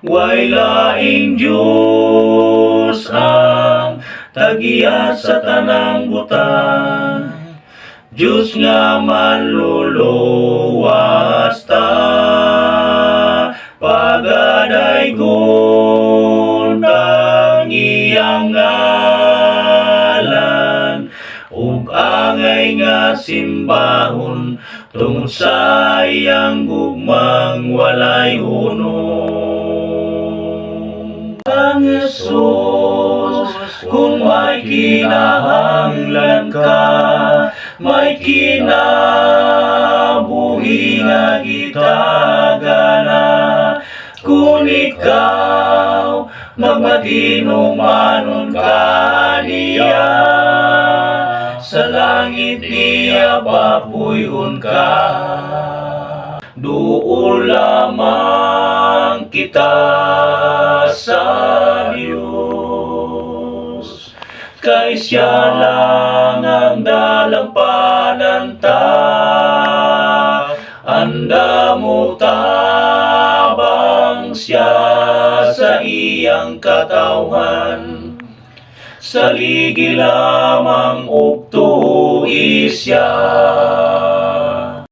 Way laing Diyos ang tagiyat sa tanang butang, Diyos nga manluluwas ta. Pagadaygon ang iyang ngalan, ug angay nga simbahon tungod sa iyang gugmang walay hunong. Ang Jesus, kung may kinahanglan ka, may kinabuhi nga gitagana, kung ikaw magmatinumanon ka niya, sa langit niya papuyon ka. Duol lamang kita sa Diyos, kay siya lang ang dalampanan ta. Anda mo tabang siya sa iyang katawhan, saligi lamang ug tuo siya.